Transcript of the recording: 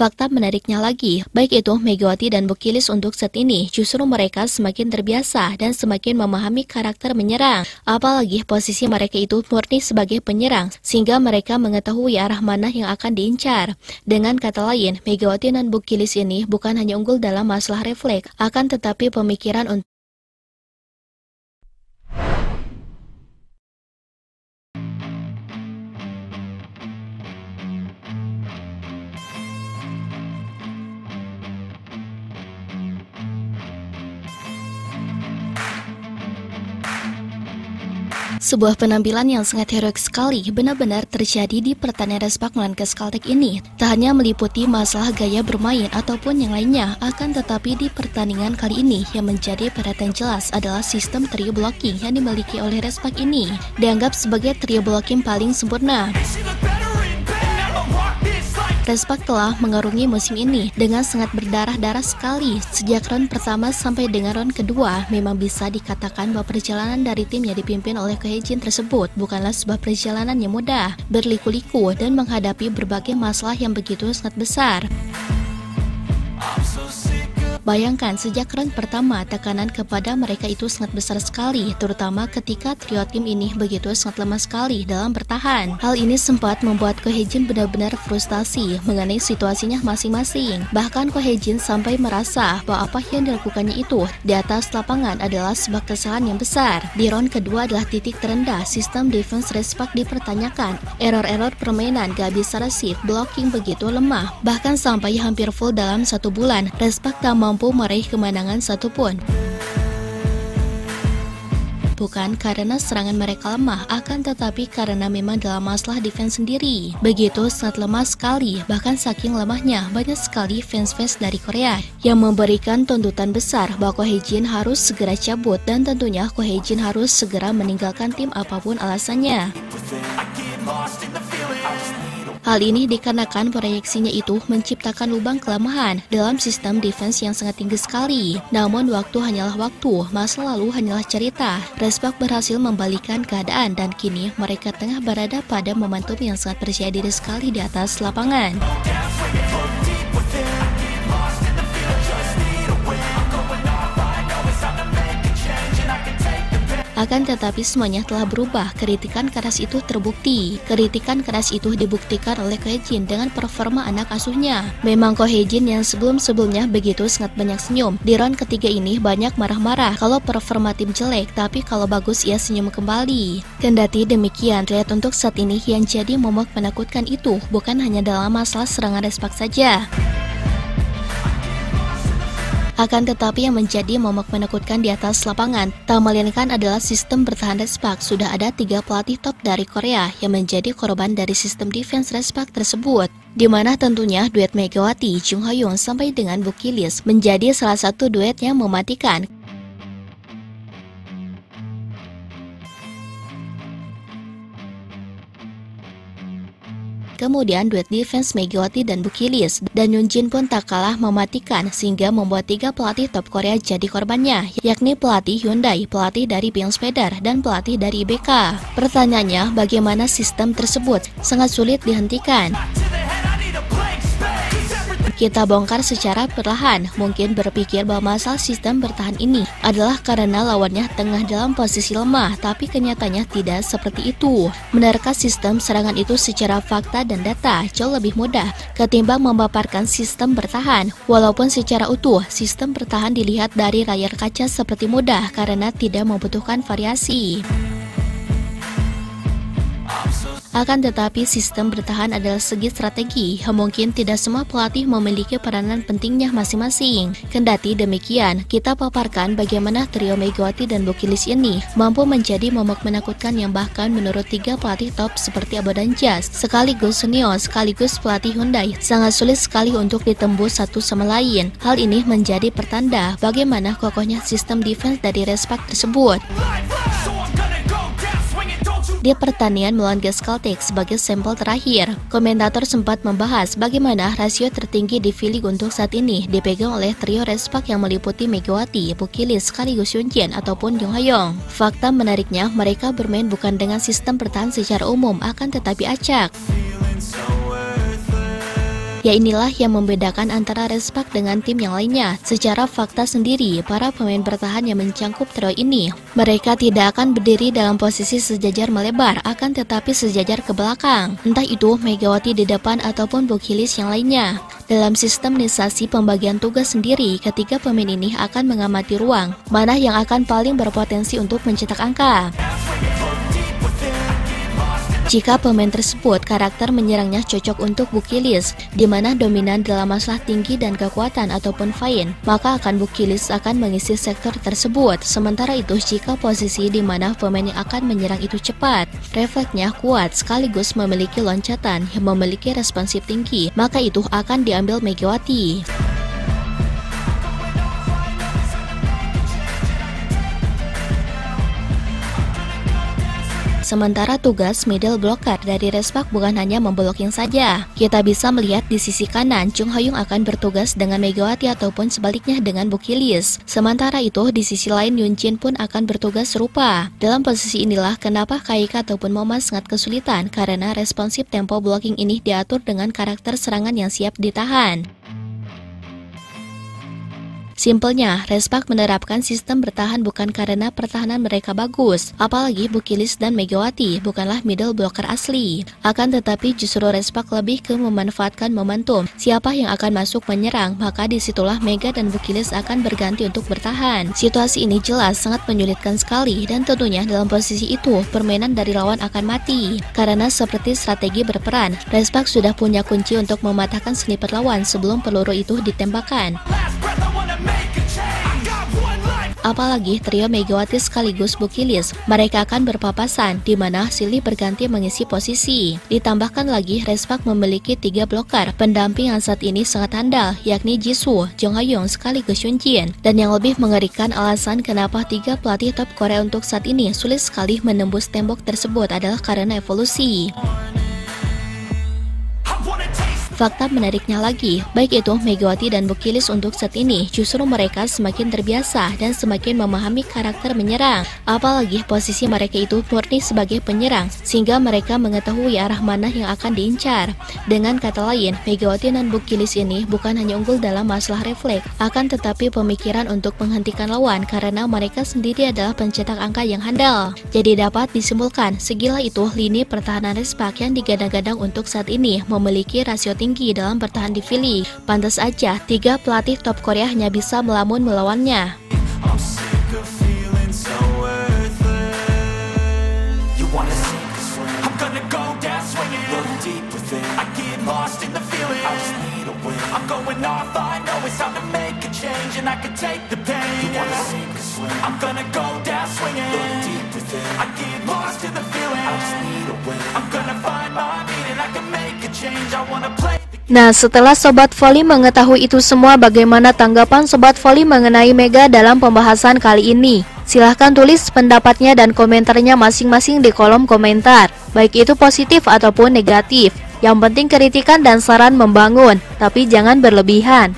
Fakta menariknya lagi, baik itu Megawati dan Bukilis untuk set ini, justru mereka semakin terbiasa dan semakin memahami karakter menyerang. Apalagi posisi mereka itu murni sebagai penyerang, sehingga mereka mengetahui arah mana yang akan diincar. Dengan kata lain, Megawati dan Bukilis ini bukan hanya unggul dalam masalah refleks, akan tetapi pemikiran untuk sebuah penampilan yang sangat heroik sekali benar-benar terjadi di pertandingan Respak melawan Keskaltek ini. Tak hanya meliputi masalah gaya bermain ataupun yang lainnya, akan tetapi di pertandingan kali ini yang menjadi perhatian jelas adalah sistem trio blocking yang dimiliki oleh Respak ini. Dianggap sebagai trio blocking paling sempurna. Respak telah mengarungi musim ini dengan sangat berdarah-darah sekali. Sejak round pertama sampai dengan round kedua, memang bisa dikatakan bahwa perjalanan dari tim yang dipimpin oleh Ko Hye Jin tersebut bukanlah sebuah perjalanan yang mudah, berliku-liku dan menghadapi berbagai masalah yang begitu sangat besar. Bayangkan, sejak round pertama, tekanan kepada mereka itu sangat besar sekali, terutama ketika trio tim ini begitu sangat lemah sekali dalam bertahan. Hal ini sempat membuat Ko Hye Jin benar-benar frustasi mengenai situasinya masing-masing. Bahkan Ko Hye Jin sampai merasa bahwa apa yang dilakukannya itu di atas lapangan adalah sebuah kesalahan yang besar. Di round kedua adalah titik terendah sistem defense Respak dipertanyakan. Error-error permainan gak bisa resip, blocking begitu lemah. Bahkan sampai hampir full dalam 1 bulan, Respak tak mampu meraih kemenangan satupun. Bukan karena serangan mereka lemah, akan tetapi karena memang dalam masalah defense sendiri begitu sangat lemah sekali. Bahkan saking lemahnya, banyak sekali fans-fans dari Korea yang memberikan tuntutan besar bahwa Ko Hye Jin harus segera cabut, dan tentunya Ko Hye Jin harus segera meninggalkan tim apapun alasannya. Hal ini dikarenakan proyeksinya itu menciptakan lubang kelemahan dalam sistem defense yang sangat tinggi sekali. Namun waktu hanyalah waktu, masa lalu hanyalah cerita. Respak berhasil membalikan keadaan dan kini mereka tengah berada pada momentum yang sangat percaya diri sekali di atas lapangan. Akan tetapi semuanya telah berubah. Kritikan keras itu terbukti. Kritikan keras itu dibuktikan oleh Ko Hye Jin dengan performa anak asuhnya. Memang Ko Hye Jin yang sebelum-sebelumnya begitu sangat banyak senyum, di round ketiga ini banyak marah-marah kalau performa tim jelek, tapi kalau bagus ia senyum kembali. Kendati demikian, lihat untuk saat ini yang jadi momok menakutkan itu bukan hanya dalam masalah serangan Respak saja. Akan tetapi yang menjadi momok menakutkan di atas lapangan tak melainkan adalah sistem bertahan Respak. Sudah ada 3 pelatih top dari Korea yang menjadi korban dari sistem defense Respak tersebut, di mana tentunya duet Megawati, Jung Ha Young sampai dengan Bukilis menjadi salah satu duet yang mematikan. Kemudian duet defense Megawati dan Bukilis dan Yoon Jin pun tak kalah mematikan, sehingga membuat 3 pelatih top Korea jadi korbannya, yakni pelatih Hyundai, pelatih dari Beyond Spider, dan pelatih dari IBK. Pertanyaannya, bagaimana sistem tersebut sangat sulit dihentikan? Kita bongkar secara perlahan. Mungkin berpikir bahwa masalah sistem bertahan ini adalah karena lawannya tengah dalam posisi lemah, tapi kenyataannya tidak seperti itu. Menerka sistem serangan itu secara fakta dan data jauh lebih mudah ketimbang memaparkan sistem bertahan. Walaupun secara utuh, sistem bertahan dilihat dari layar kaca seperti mudah karena tidak membutuhkan variasi. Akan tetapi sistem bertahan adalah segi strategi. Mungkin tidak semua pelatih memiliki peranan pentingnya masing-masing. Kendati demikian, kita paparkan bagaimana trio Megawati dan Bukilis ini mampu menjadi momok menakutkan yang bahkan menurut 3 pelatih top seperti Abo dan Jas, sekaligus senior, sekaligus pelatih Hyundai, sangat sulit sekali untuk ditembus satu sama lain. Hal ini menjadi pertanda bagaimana kokohnya sistem defense dari Respak tersebut. Di pertandingan melawan Keskaltek sebagai sampel terakhir, komentator sempat membahas bagaimana rasio tertinggi di V-League untuk saat ini dipegang oleh trio Respak yang meliputi Megawati, Bukilis, sekaligus Yoon Jin ataupun Jung Ha Young. Fakta menariknya, mereka bermain bukan dengan sistem bertahan secara umum, akan tetapi acak. Ya inilah yang membedakan antara Respak dengan tim yang lainnya. Secara fakta sendiri, para pemain bertahan yang mencangkup trio ini, mereka tidak akan berdiri dalam posisi sejajar melebar, akan tetapi sejajar ke belakang. Entah itu Megawati di depan ataupun Bukilis yang lainnya. Dalam sistematisasi pembagian tugas sendiri, ketiga pemain ini akan mengamati ruang mana yang akan paling berpotensi untuk mencetak angka. Jika pemain tersebut karakter menyerangnya cocok untuk Bukilis, di mana dominan dalam masalah tinggi dan kekuatan ataupun fine, maka Bukilis akan mengisi sektor tersebut. Sementara itu, jika posisi di mana pemain yang akan menyerang itu cepat, refleksnya kuat, sekaligus memiliki loncatan yang memiliki responsif tinggi, maka itu akan diambil Megawati. Sementara tugas middle blocker dari Respak bukan hanya memblocking saja. Kita bisa melihat di sisi kanan, Chung Ha-young akan bertugas dengan Megawati ataupun sebaliknya dengan Bukilis. Sementara itu, di sisi lain Yoon Jin pun akan bertugas serupa. Dalam posisi inilah kenapa Kaika ataupun Moma sangat kesulitan, karena responsif tempo blocking ini diatur dengan karakter serangan yang siap ditahan. Simpelnya, Respak menerapkan sistem bertahan bukan karena pertahanan mereka bagus, apalagi Bukilis dan Megawati bukanlah middle blocker asli. Akan tetapi justru Respak lebih ke memanfaatkan momentum. Siapa yang akan masuk menyerang, maka disitulah Mega dan Bukilis akan berganti untuk bertahan. Situasi ini jelas sangat menyulitkan sekali, dan tentunya dalam posisi itu, permainan dari lawan akan mati. Karena seperti strategi berperan, Respak sudah punya kunci untuk mematahkan sniper lawan sebelum peluru itu ditembakkan. Apalagi trio Megawati sekaligus Bukilis, mereka akan berpapasan, di mana silih berganti mengisi posisi. Ditambahkan lagi, Respak memiliki 3 bloker pendamping yang saat ini sangat handal, yakni Jisoo, Jung Ha-young sekaligus Yoon Jin. Dan yang lebih mengerikan, alasan kenapa 3 pelatih top Korea untuk saat ini sulit sekali menembus tembok tersebut adalah karena evolusi. Fakta menariknya lagi, baik itu Megawati dan Bukilis untuk saat ini, justru mereka semakin terbiasa dan semakin memahami karakter menyerang. Apalagi posisi mereka itu murni sebagai penyerang, sehingga mereka mengetahui arah mana yang akan diincar. Dengan kata lain, Megawati dan Bukilis ini bukan hanya unggul dalam masalah refleks, akan tetapi pemikiran untuk menghentikan lawan karena mereka sendiri adalah pencetak angka yang handal. Jadi dapat disimpulkan, segila itu lini pertahanan Respak yang digadang-gadang untuk saat ini memiliki rasio tinggi dalam bertahan di V-League. Pantas aja 3 pelatih top Korea hanya bisa melamun melawannya. Nah, setelah Sobat Voli mengetahui itu semua, bagaimana tanggapan Sobat Voli mengenai Mega dalam pembahasan kali ini? Silahkan tulis pendapatnya dan komentarnya masing-masing di kolom komentar, baik itu positif ataupun negatif. Yang penting kritikan dan saran membangun, tapi jangan berlebihan.